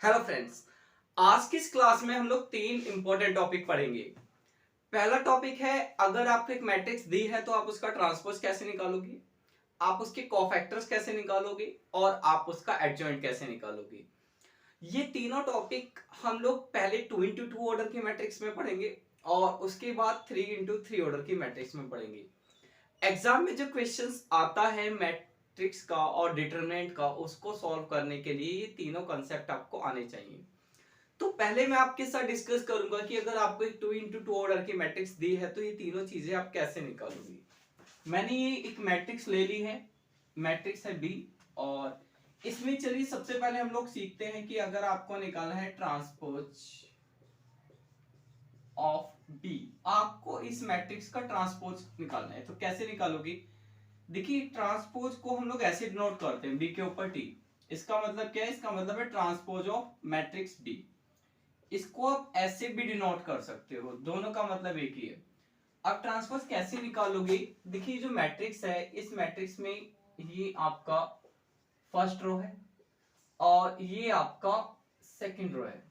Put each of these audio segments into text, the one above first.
Hello friends. आज की इस क्लास में हम लोग तीन इंपॉर्टेंट टॉपिक पढ़ेंगे। पहला टॉपिक है, अगर आपको एक मैट्रिक्स दी है तो आप उसका ट्रांसपोज कैसे निकालोगे, आप उसके कोफैक्टर्स कैसे निकालोगे और आप उसका एडजॉइंट कैसे निकालोगे। ये तीनों टॉपिक हम लोग पहले 2x2 ऑर्डर की मैट्रिक्स में पढ़ेंगे और उसके बाद 3x3 ऑर्डर की मैट्रिक्स में पढ़ेंगे। एग्जाम में जो क्वेश्चंस आता है मैट्रिक्स का और डिटरमिनेंट का, उसको सॉल्व करने के लिए ये तीनों कंसेप्ट आपको आने चाहिए। तो पहले मैं आपके साथ डिस्कस करूंगा कि अगर आपको एक 2x2 ऑर्डर की मैट्रिक्स दी है तो ये तीनों चीजें आप कैसे निकालोगे। मैंने ये एक मैट्रिक्स ले ली है, मैट्रिक्स है बी। और इसमें चलिए सबसे पहले हम लोग सीखते हैं कि अगर आपको निकालना है ट्रांसपोज ऑफ बी, आपको इस मैट्रिक्स का ट्रांसपोज निकालना है तो कैसे निकालोगे। देखिए ट्रांसपोज को हम लोग ऐसे डिनोट करते हैं, बी के ऊपर टी। इसका मतलब क्या है, इसका मतलब है ट्रांसपोज ऑफ मैट्रिक्स बी। इसको आप ऐसे भी डिनोट कर सकते हो, दोनों का मतलब एक ही है। अब ट्रांसपोज कैसे निकालोगे, देखिए जो मैट्रिक्स है इस मैट्रिक्स में ये आपका फर्स्ट रो है और ये आपका सेकंड रो है।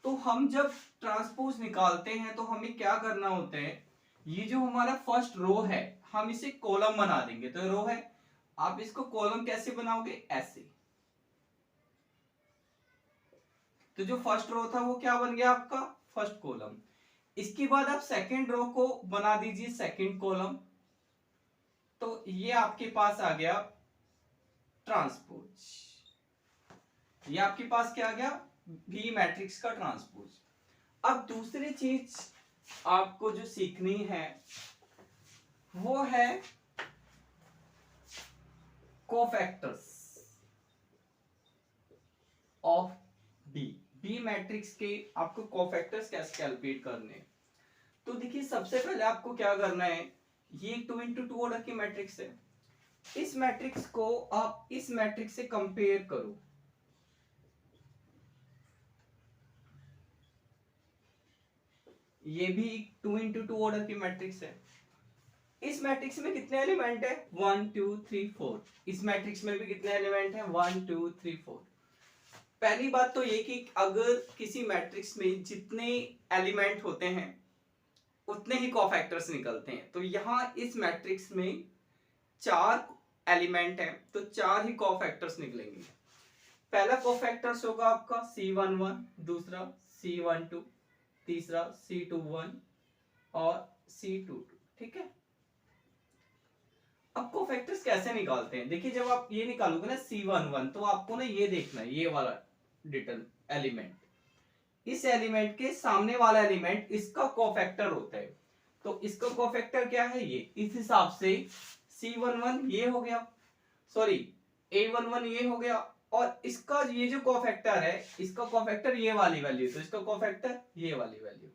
तो हम जब ट्रांसपोज निकालते हैं तो हमें क्या करना होता है, ये जो हमारा फर्स्ट रो है हम इसे कॉलम बना देंगे। तो रो है, आप इसको कॉलम कैसे बनाओगे, ऐसे। तो जो फर्स्ट रो था वो क्या बन गया आपका फर्स्ट कॉलम। इसके बाद आप सेकंड रो को बना दीजिए सेकंड कॉलम। तो ये आपके पास आ गया ट्रांसपोज, ये आपके पास क्या आ गया, बी मैट्रिक्स का ट्रांसपोज। अब दूसरी चीज आपको जो सीखनी है वो है cofactors of B. B matrix के आपको कोफैक्टर्स कैसे कैलकुलेट करने हैं। तो देखिए सबसे पहले आपको क्या करना है, ये 2x2 ऑर्डर की मैट्रिक्स है। इस मैट्रिक्स को आप इस मैट्रिक्स से कंपेयर करो। ये भी 2x2 ऑर्डर की मैट्रिक्स है। इस मैट्रिक्स में कितने एलिमेंट है, 1 2 3 4। इस मैट्रिक्स में भी कितने एलिमेंट है, 1 2 3 4। पहली बात तो ये कि अगर किसी मैट्रिक्स में जितने एलिमेंट होते हैं उतने ही कोफैक्टर्स निकलते हैं। तो यहां इस मैट्रिक्स में 4 एलिमेंट है तो 4 ही कोफैक्टर्स निकलेंगे। पहला कोफैक्टर्स होगा आपका C11, दूसरा C12, तीसरा C21 और C22। ठीक है। अब कोफैक्टर्स कैसे निकालते हैं, देखिए जब आप ये निकालोगे ना C11 तो आपको ना ये देखना है, ये वाला डिटल एलिमेंट, इस एलिमेंट के सामने वाला एलिमेंट इसका कोफैक्टर होता है। तो इसका कोफैक्टर क्या है, ये। इस हिसाब से C11 ये हो गया, सॉरी A11 ये हो गया, और इसका ये जो कोफैक्टर है इसका कोफैक्टर ये वाली वैल्यू, तो इसका कोफैक्टर ये वाली वैल्यू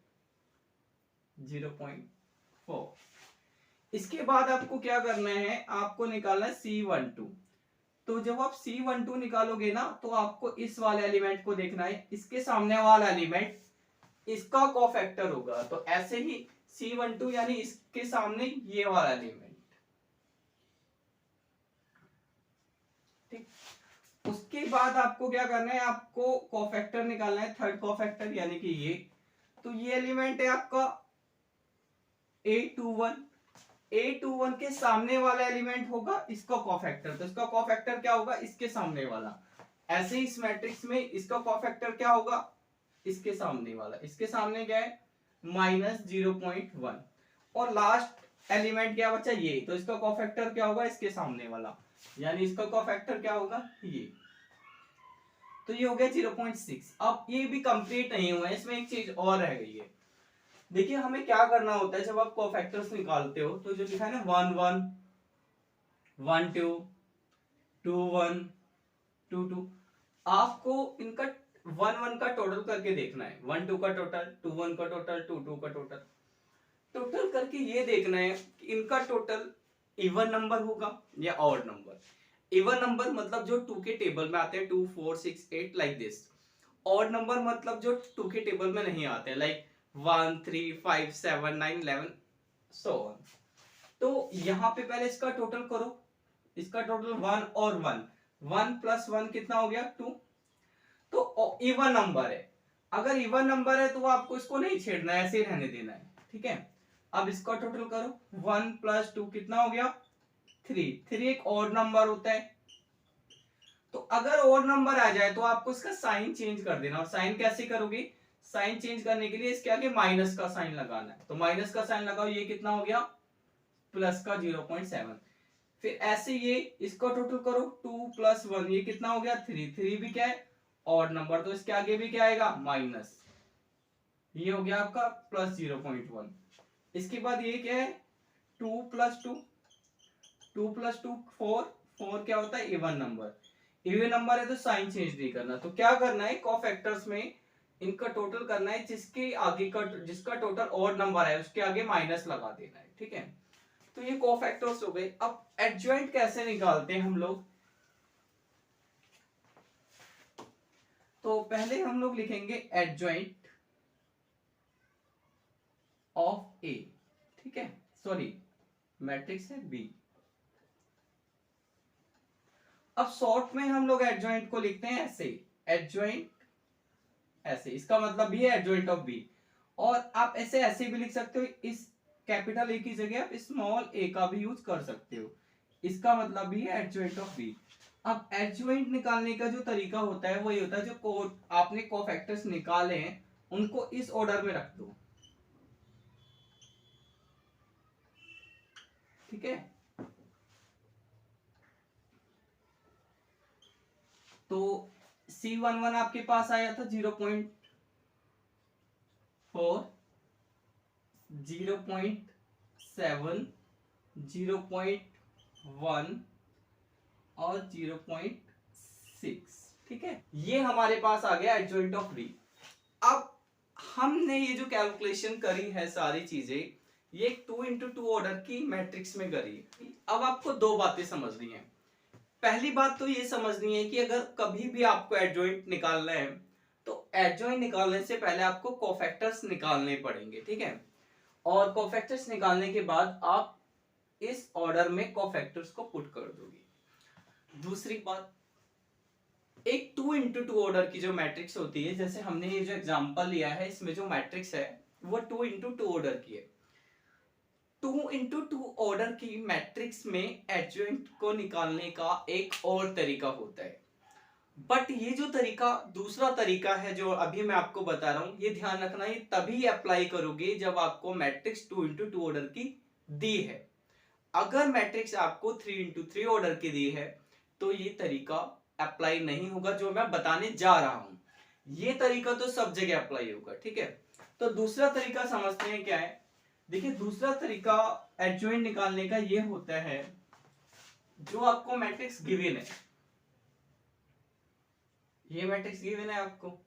0.4। इसके बाद आपको क्या करना है, आपको निकालना है C12। तो जब आप C12 निकालोगे ना तो आपको इस वाले एलिमेंट को देखना है, इसके सामने वाला एलिमेंट इसका कोफैक्टर होगा। तो ऐसे ही C12 यानी इसके सामने ये वाला एलिमेंट। ठीक। उसके बाद आपको क्या करना है, आपको कोफैक्टर निकालना है, थर्ड कोफैक्टर यानी कि ये। तो ये एलिमेंट है आपका A21। A21 के सामने वाला एलिमेंट होगा इसका कोफैक्टर, तो इसका कोफैक्टर क्या होगा, इसके सामने वाला। ऐसे ही इस मैट्रिक्स में इसका कोफैक्टर क्या होगा, इसके सामने वाला। इसके सामने क्या है, -0.1। और लास्ट एलिमेंट क्या बचा, ये। तो इसका कोफैक्टर क्या होगा, इसके सामने वाला, यानी इसका कोफैक्टर क्या होगा, ये। तो ये हो गया 0.6। अब ये भी कंप्लीट नहीं हुआ है, इसमें एक चीज और रह गई है। देखिए हमें क्या करना होता है, जब आप कोफैक्टर्स निकालते हो तो जो लिखा है ना 1 1 1 2 2 1 2 2, आपको इनका 1 1 का टोटल करके देखना है। 1 2 का टोटल, 2 1 का टोटल, 2 2 का टोटल। टोटल करके ये देखना है कि इनका टोटल इवन नंबर होगा या ऑड नंबर। इवन नंबर मतलब जो 2 के टेबल में आते हैं, 2 4 6 8 लाइक दिस। ऑड नंबर मतलब जो 2 के टेबल में नहीं आते, लाइक 1 3 5 7 9 11 सो ऑन। तो यहां पे पहले इसका टोटल करो, इसका टोटल 1 और 1, 1 + 1 कितना हो गया, 2। तो इवन नंबर है, अगर इवन नंबर है तो आपको इसको नहीं छेड़ना है, ऐसे ही रहने देना है, ठीक है। अब इसका टोटल करो, 1 + 2 कितना हो गया 3। 3 एक ऑड नंबर होता है, तो अगर ऑड नंबर आ जाए तो आपको इसका साइन चेंज कर देना। और साइन कैसे करोगे, साइन चेंज करने के लिए इसके आगे माइनस का साइन लगाना है, तो माइनस का साइन लगाओ, ये कितना हो गया प्लस का 0.7। फिर ऐसे ये इसको टोटल करो, 2 + 1 ये कितना हो गया 3। 3 भी क्या है ऑड नंबर, तो इसके आगे भी क्या आएगा माइनस, ये हो गया आपका प्लस 0.1। इसके बाद ये क्या है 2 + 2, 2 + 2 4, 4 क्या होता है इवन नंबर, इवन नंबर है तो साइन चेंज नहीं करना। तो क्या करना है कोफैक्टर्स में इनका टोटल करना है, जिसके आगे का जिसका टोटल ऑड नंबर है उसके आगे माइनस लगा देना है, ठीक है। तो ये कोफैक्टर्स हो गए। अब एडजॉइंट कैसे निकालते हैं हम लोग, तो पहले हम लोग लिखेंगे एडजॉइंट ऑफ ए, ठीक है, सॉरी मैट्रिक्स है बी। अब शॉर्ट में हम लोग एडजॉइंट को लिखते हैं ऐसे, एडजॉइंट ऐसे, इसका मतलब भी है एडजॉइंट ऑफ बी। और आप ऐसे भी लिख सकते हो, इस कैपिटल ए की जगह आप स्मॉल ए का भी यूज कर सकते हो, इसका मतलब भी है एडजॉइंट ऑफ बी। अब एडजॉइंट निकालने का जो तरीका होता है वो ये होता है, जो आपने कोफैक्टर्स निकाले हैं उनको इस ऑर्डर में रख दो, ठीक है। तो C11 आपके पास आया था 0.4, 0.7, 0.1 और 0.6, ठीक है। ये हमारे पास आ गया एडजॉइंट ऑफ बी। अब हमने ये जो कैलकुलेशन करी है सारी चीजें, ये 2 × 2 ऑर्डर की मैट्रिक्स में करी। अब आपको दो बातें समझनी है। पहली बात तो ये समझनी है कि अगर कभी भी आपको एडजॉइंट निकालना है तो एडजॉइंट निकालने से पहले आपको कोफैक्टर्स निकालने पड़ेंगे, ठीक है। और कोफैक्टर्स निकालने के बाद आप इस ऑर्डर में कोफैक्टर्स को पुट कर दोगे। दूसरी बात, एक 2 × 2 ऑर्डर की जो मैट्रिक्स होती है, जैसे हमने ये जो एग्जांपल लिया है इसमें जो मैट्रिक्स है वो 2 × 2 ऑर्डर की है। 2 × 2 ऑर्डर की मैट्रिक्स में एडजॉइंट को निकालने का एक और तरीका होता है, बट ये जो तरीका दूसरा तरीका है जो अभी मैं आपको बता रहा हूं, ये ध्यान रखना, ये तभी अप्लाई करोगे जब आपको मैट्रिक्स 2 × 2 ऑर्डर की दी है। अगर मैट्रिक्स आपको 3 × 3 ऑर्डर की दी है तो ये तरीका अप्लाई नहीं होगा जो मैं बताने जा रहा हूं। ये तरीका तो सब जगह अप्लाई होगा, ठीक है। तो दूसरा तरीका समझते हैं क्या है। देखिए दूसरा तरीका एडजॉइंट निकालने का ये होता है, जो आपको मैट्रिक्स गिवन है, ये मैट्रिक्स गिवन है आपको,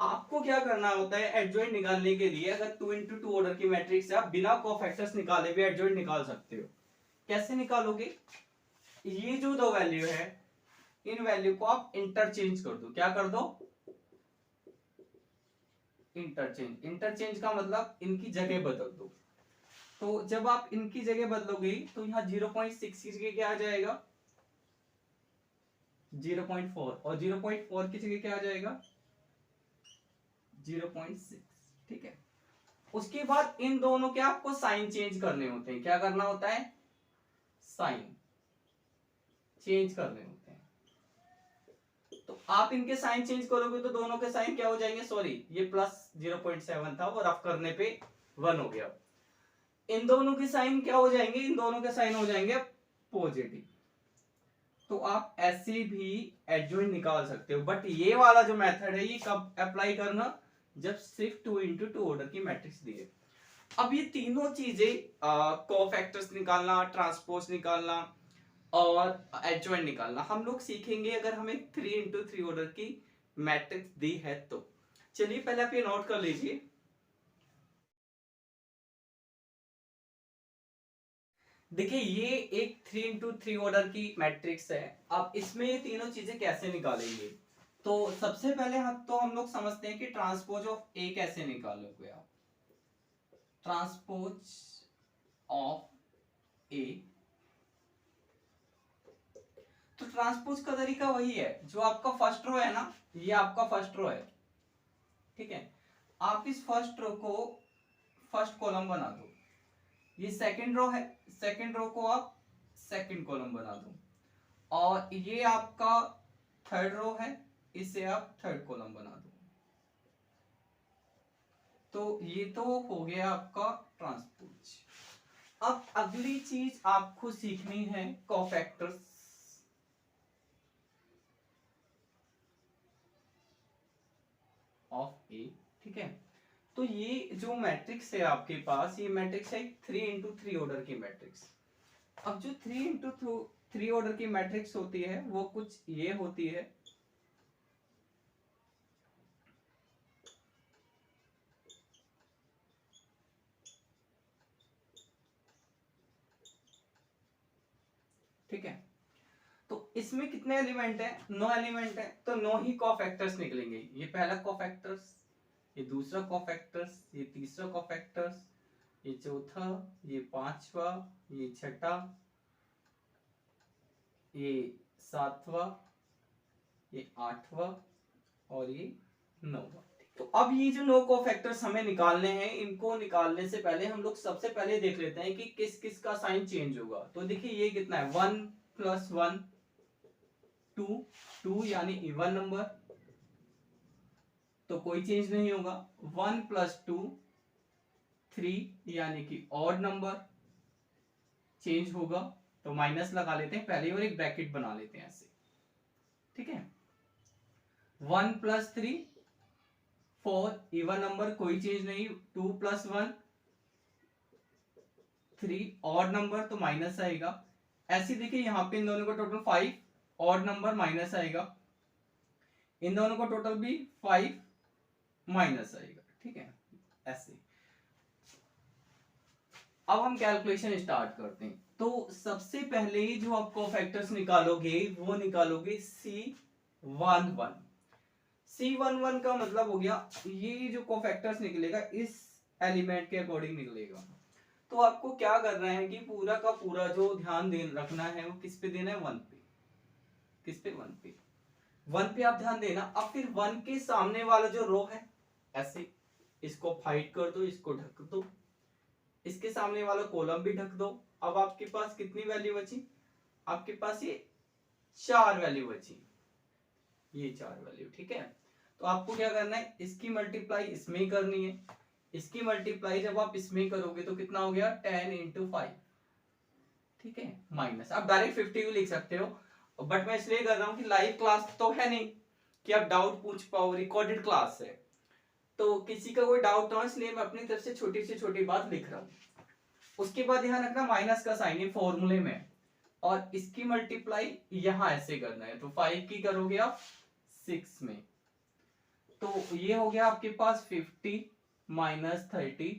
आपको क्या करना होता है एडजॉइंट निकालने के लिए। अगर 2 × 2 ऑर्डर की मैट्रिक्स है, आप बिना कोफैक्टर्स निकाले भी एडजॉइंट निकाल सकते हो। कैसे निकालोगे, ये जो दो वैल्यू है इन वैल्यू को आप इंटरचेंज कर दो। क्या कर दो, इंटरचेंज। इंटरचेंज का मतलब इनकी जगह बदल दो। तो जब आप इनकी जगह बदलोगे तो यहाँ 0.6 की जगह क्या आ जाएगा 0.4, और 0.4 की जगह क्या आ जाएगा 0.6, ठीक है। उसके बाद इन दोनों के आपको साइन चेंज करने होते हैं। क्या करना होता है, साइन चेंज करने होते हैं। तो आप इनके साइन चेंज करोगे तो दोनों के साइन क्या हो जाएंगे, सॉरी ये प्लस 0.7 था वो रफ करने पे 1 हो गया। इन दोनों के साइन क्या हो जाएंगे, इन दोनों के साइन हो जाएंगे पॉजिटिव। तो आप ऐसे भी एडजॉइंट निकाल सकते हो, बट ये वाला जो मेथड है ये कब अप्लाई करना, जब सिर्फ 2 × 2 ऑर्डर की मैट्रिक्स दी है। अब ये तीनों चीजें कोफैक्टर्स निकालना, ट्रांसपोज निकालना और एडजॉइंट निकालना हम लोग सीखेंगे अगर हमें 3 × 3 ऑर्डर की मैट्रिक्स दी है तो। चलिए पहले आप ये नोट कर लीजिए। देखिए ये एक 3 × 3 ऑर्डर की मैट्रिक्स है। अब इसमें ये तीनों चीजें कैसे निकालेंगे, तो सबसे पहले हम लोग समझते हैं कि ट्रांसपोज ऑफ ए कैसे निकालोगे आप। ट्रांसपोज ऑफ ए, तो ट्रांसपोज का तरीका वही है, जो आपका फर्स्ट रो है ना, ये आपका फर्स्ट रो है, ठीक है। आप इस फर्स्ट रो को फर्स्ट कॉलम बना दो, ये सेकंड रो है, सेकंड रो को आप सेकंड कॉलम बना दो, और ये आपका थर्ड रो है, इसे आप थर्ड कॉलम बना दो। तो ये तो हो गया आपका ट्रांसपोज। अब अगली चीज आपको सीखनी है कोफैक्टर्स। ऑफ ए, ठीक है। तो ये जो मैट्रिक्स है आपके पास, ये मैट्रिक्स है 3x3 ऑर्डर की मैट्रिक्स। अब जो 3x3 ऑर्डर की मैट्रिक्स होती है वो कुछ ये होती है, ठीक है। तो इसमें कितने एलिमेंट है? 9 एलिमेंट है, तो 9 ही कोफैक्टर्स निकलेंगे। ये पहला कोफैक्टर्स, ये दूसरा कोफैक्टर्स, ये तीसरा कोफैक्टर्स, ये चौथा, ये पांचवा, ये छठा, ये सातवां, ये आठवां और ये नौवां। तो अब ये जो 9 कोफैक्टर्स हमें निकालने हैं, इनको निकालने से पहले हम लोग सबसे पहले देख लेते हैं कि किस किस का साइन चेंज होगा। तो देखिए ये कितना है, 1 + 1 2 यानी इवन नंबर, तो कोई चेंज नहीं होगा। 1 + 2 3 यानी कि ऑड नंबर, चेंज होगा, तो माइनस लगा लेते हैं पहले और एक ब्रैकेट बना लेते हैं ऐसे, ठीक है। 1 + 3 4 इवन नंबर, कोई चेंज नहीं। 2 + 1 3 ऑड नंबर, तो माइनस आएगा। ऐसे देखिए यहाँ पे इन दोनों का टोटल 5, ऑड नंबर माइनस आएगा, इन दोनों का टोटल भी 5 माइनस आएगा, ठीक है। ऐसे अब हम कैलकुलेशन स्टार्ट करते हैं। तो सबसे पहले जो आप कोफैक्टर्स निकालोगे वो निकालोगे C11। C11 का मतलब हो गया, ये जो कोफैक्टर्स निकलेगा इस एलिमेंट के अकॉर्डिंग निकलेगा। तो आपको क्या करना है कि पूरा का पूरा जो ध्यान रखना है वो किस पे देना है, 1 पे। किस पे? 1 पे। 1 पे आप ध्यान देना। अब फिर 1 के सामने वाला जो रो है, ऐसे इसको हाइड कर दो, इसको ढक दो, इसके सामने वाला कॉलम भी ढक दो। अब आपके पास कितनी वैल्यू बची? आपके पास ये 4 वैल्यू बची, ये 4 वैल्यू, ठीक है। तो आपको क्या करना है, इसकी मल्टीप्लाई इसमें ही करनी है। इसकी मल्टीप्लाई जब आप इसमें करोगे तो कितना हो गया, 10 × 5, ठीक है, माइनस। आप डायरेक्ट 50 भी लिख सकते हो, बट मैं इसलिए कर रहा हूं कि लाइव क्लास तो है नहीं कि आप डाउट पूछ पाओ, रिकॉर्डेड क्लास है, तो किसी का कोई डाउट ना हो, इसलिए मैं अपनी तरफ से छोटी से छोटी बात लिख रहा हूं। उसके बाद ध्यान रखना माइनस का साइन है फॉर्मूले में, और इसकी मल्टीप्लाई यहां ऐसे करना है, तो 5 की करोगे आप 6 में, तो ये हो गया आपके पास 50 - 30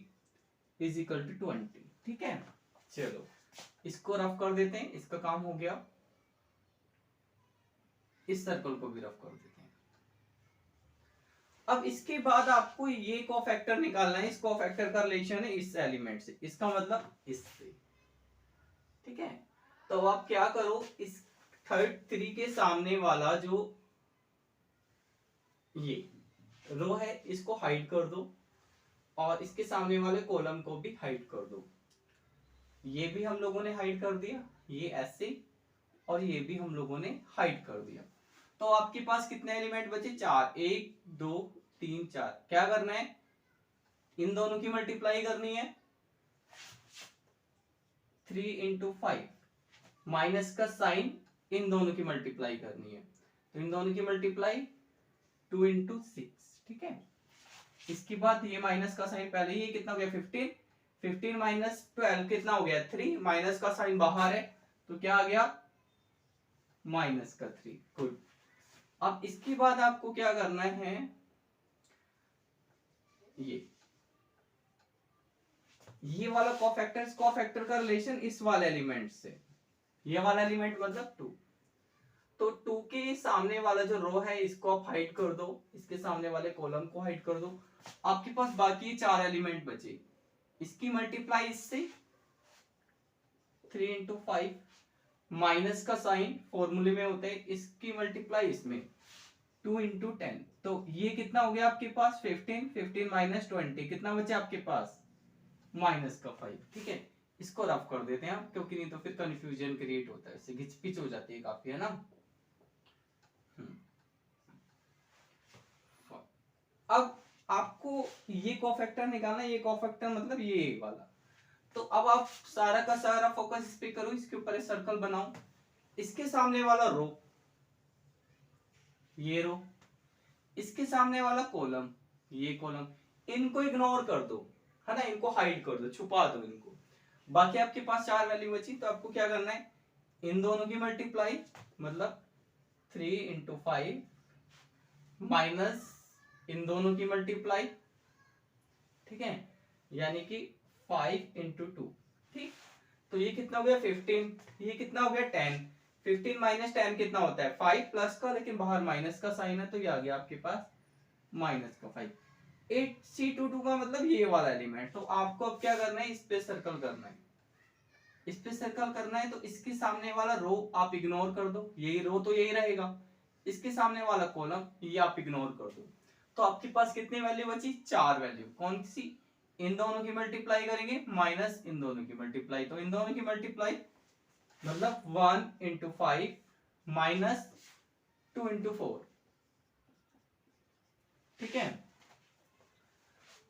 = 20, ठीक है। चलो इसको रफ कर देते हैं, इसका काम हो गया। इस सर्कल को भी रफ कर देते हैं। अब इसके बाद आपको ये कोफैक्टर निकालना है। इस कोफैक्टर का रिलेशन है इस एलिमेंट से, इसका मतलब इससे, ठीक है। तो आप क्या करो, इस 3 के सामने वाला जो ये रो है इसको हाइड कर दो, और इसके सामने वाले कॉलम को भी हाइड कर दो। ये भी हम लोगों ने हाइड कर दिया, ये ऐसे, और ये भी हम लोगों ने हाइड कर दिया। तो आपके पास कितने एलिमेंट बचे? 4, 1 2 3 4। क्या करना है, इन दोनों की मल्टीप्लाई करनी है, 3 × 5, माइनस का साइन इन दोनों की मल्टीप्लाई करनी है, तो इन दोनों की मल्टीप्लाई 2 × 6, ठीक है। इसके बाद ये माइनस का साइन, पहले ही कितना हो गया, 15 15 - 12 कितना हो गया, 3, माइनस का साइन बाहर है, तो क्या आ गया, -3। गुड। अब इसके बाद आपको क्या करना है, ये वाला कोफैक्टर का रिलेशन इस वाले एलिमेंट से, ये वाला एलिमेंट मतलब 2। तो 2 के सामने वाला जो रो है इसको आप हाइड कर दो, इसके सामने वाले कॉलम को हाइड कर दो, आपके पास बाकी 4 एलिमेंट बचे। इसकी मल्टीप्लाई इससे 3 इंटू 5, माइनस का साइन फॉर्मूले में होता है, इसकी मल्टीप्लाई इसमें 2 इंटू 10, तो ये कितना हो गया आपके पास 15, 15 माइनस 20 कितना बचे आपके पास माइनस का 5। ठीक है, इसको रफ कर देते हैं आप, क्योंकि नहीं तो फिर कंफ्यूजन क्रिएट होता है, इससे घिचपिच हो जाती है काफी, है ना। अब आपको ये कोफैक्टर निकालना है, ये कोफैक्टर मतलब ये वाला। तो अब आप सारा का सारा फोकस इस पे करो, इसके ऊपर सर्कल बनाओ, इसके सामने वाला रो, ये रो, इसके सामने वाला कॉलम, ये कॉलम, इनको इग्नोर कर दो, है ना, इनको हाइड कर दो, छुपा दो इनको। बाकी आपके पास 4 वैल्यू बची, तो आपको क्या करना है, इन दोनों की मल्टीप्लाई, मतलब 3 इंटू 5 माइनस इन दोनों की मल्टीप्लाई, ठीक है, यानी कि 5 इंटू 2। ठीक, तो ये कितना हो गया 15, ये कितना हो गया 10, 15 माइनस 10 कितना होता है 5 प्लस का, लेकिन बाहर माइनस का साइन है, तो ये आ गया आपके पास माइनस का 5। 8C22 का मतलब ये वाला एलिमेंट। तो आपको अब क्या करना है, इस पे सर्कल करना है, इस पे सर्कल करना है। तो इसके सामने वाला रो आप इग्नोर कर दो, यही रो तो यही रहेगा, इसके सामने वाला कॉलम ये आप इग्नोर कर दो। तो आपके पास कितनी वैल्यू बची, 4 वैल्यू। कौन सी, इन दोनों की मल्टीप्लाई करेंगे माइनस इन दोनों की मल्टीप्लाई, तो इन दोनों की मल्टीप्लाई मतलब 1 इंटू 5 माइनस 2 इंटू 4। ठीक है,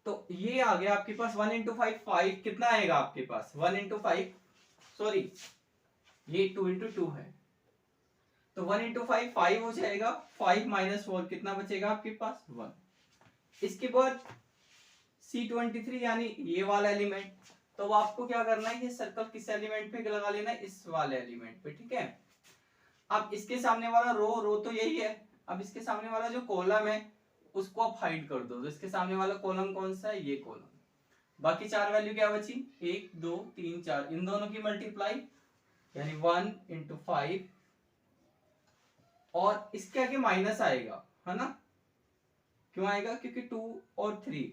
तो ये आ गया आपके पास 1 इंटू 5, 5 कितना आएगा आपके पास 1 इंटू 5, सॉरी ये 2 इंटू 2 है, तो 1 इंटू 5 5 हो जाएगा, 5 माइनस 4 कितना बचेगा आपके पास 1। इसके बाद C23 यानी ये वाला एलिमेंट, तो आपको क्या करना है, ये सर्कल किस एलिमेंट पे लगा लेना है, इस वाले एलिमेंट पे। ठीक है, अब इसके सामने वाला रो तो यही है, अब इसके सामने वाला जो कॉलम है उसको आप हाइड कर दो, तो इसके सामने वाला कॉलम कौन सा है, ये कॉलम। बाकी 4 वैल्यू क्या बची, 1 2 3 4, इन दोनों की मल्टीप्लाई यानी 1 इंटू 5, और इसके आगे माइनस आएगा, है ना, क्यों आएगा, क्योंकि 2 और 3,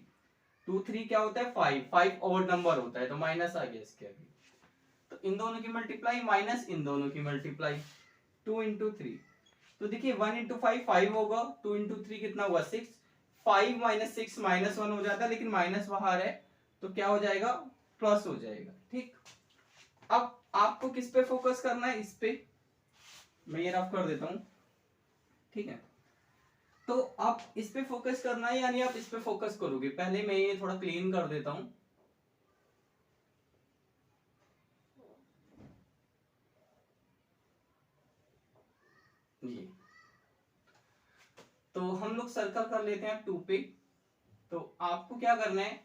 2 3 क्या होता है 5, 5 और नंबर होता है, तो माइनस आ गया इसके आगे। तो इन दोनों की मल्टीप्लाई माइनस इन दोनों की मल्टीप्लाई 2 इंटू 3, तो देखिए 1 इंटू 5 5 होगा, 2 इंटू 3 कितना हुआ 6, 5 माइनस 6 माइनस 1 हो जाता है, लेकिन माइनस बाहर है तो क्या हो जाएगा प्लस हो जाएगा। ठीक, अब आपको किस पे फोकस करना है, इस पे, मैं ये रफ कर देता हूं। ठीक है, तो आप इस पे फोकस करना है, यानी आप इस पे फोकस करोगे। पहले मैं ये थोड़ा क्लीन कर देता हूं, ये तो हम लोग सर्कल कर लेते हैं 2 पे। तो आपको क्या करना है,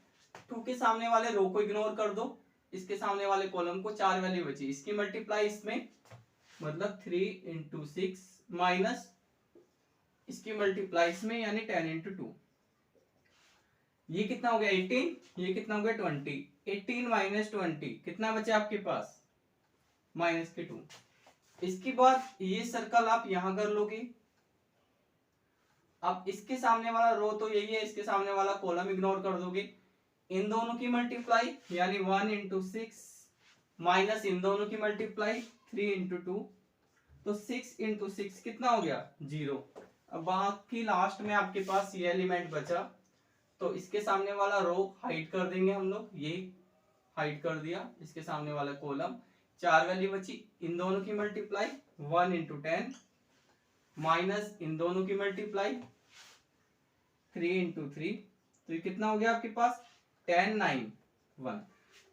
2 के सामने वाले रो को इग्नोर कर दो, इसके सामने वाले कॉलम को, 4 वैल्यू बची, इसकी मल्टीप्लाई इसमें मतलब 3 इंटू 6 माइनस इसकी मल्टीप्लाई इसमें यानी 10 इंटू 2, ये कितना हो गया 18, ये कितना हो गया 20, 18 माइनस 20 कितना बचा आपके पास माइनस के 2। इसके बाद ये सर्कल आप यहां कर लोगे। अब इसके सामने वाला रो तो यही है, इसके सामने वाला कॉलम इग्नोर कर दोगे, इन दोनों की मल्टीप्लाई यानी 1 इंटू 6 माइनस इन दोनों की मल्टीप्लाई 3 इंटू 2, तो 6 इंटू 6 कितना हो गया 0। अब बाकी लास्ट में आपके पास ये एलिमेंट बचा, तो इसके सामने वाला रो हाइड कर देंगे हम लोग, ये हाइड कर दिया, इसके सामने वाला कॉलम, 4 वैल्यू बची, इन दोनों की मल्टीप्लाई 1 इंटू 10 माइनस इन दोनों की मल्टीप्लाई 3 इंटू 3, तो ये कितना हो गया आपके पास 10 9 1।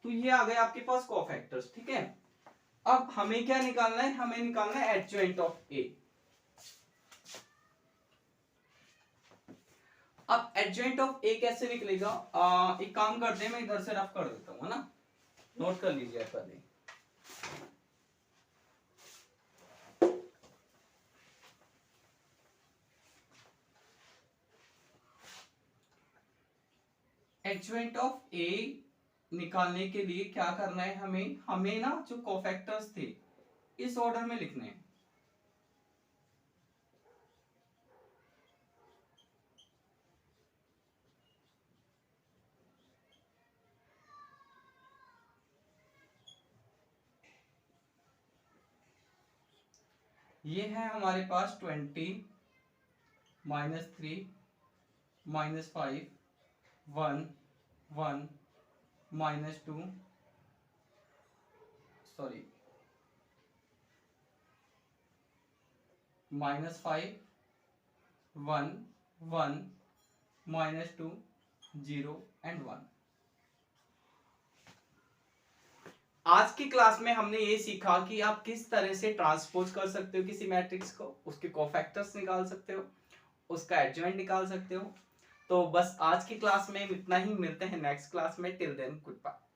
तो ये आ गए आपके पास कोफैक्टर्स। ठीक है, अब हमें क्या निकालना है, हमें निकालना है एडजॉइंट ऑफ ए। अब एडजॉइंट ऑफ ए कैसे निकलेगा, एक काम करते हैं, मैं इधर से रफ कर देता हूं, है ना, नोट कर लीजिए पहले। एडजॉइंट ऑफ ए निकालने के लिए क्या करना है, हमें ना जो कोफैक्टर्स थे इस ऑर्डर में लिखने हैं। ये है हमारे पास 20 -3 -5 1 1 -2 सॉरी -5 1 1 -2 0 and 1। आज की क्लास में हमने ये सीखा कि आप किस तरह से ट्रांसपोज कर सकते हो किसी मैट्रिक्स को, उसके कोफैक्टर्स निकाल सकते हो, उसका एडजॉइंट निकाल सकते हो। तो बस आज की क्लास में इतना ही, मिलते हैं नेक्स्ट क्लास में। Till then good bye.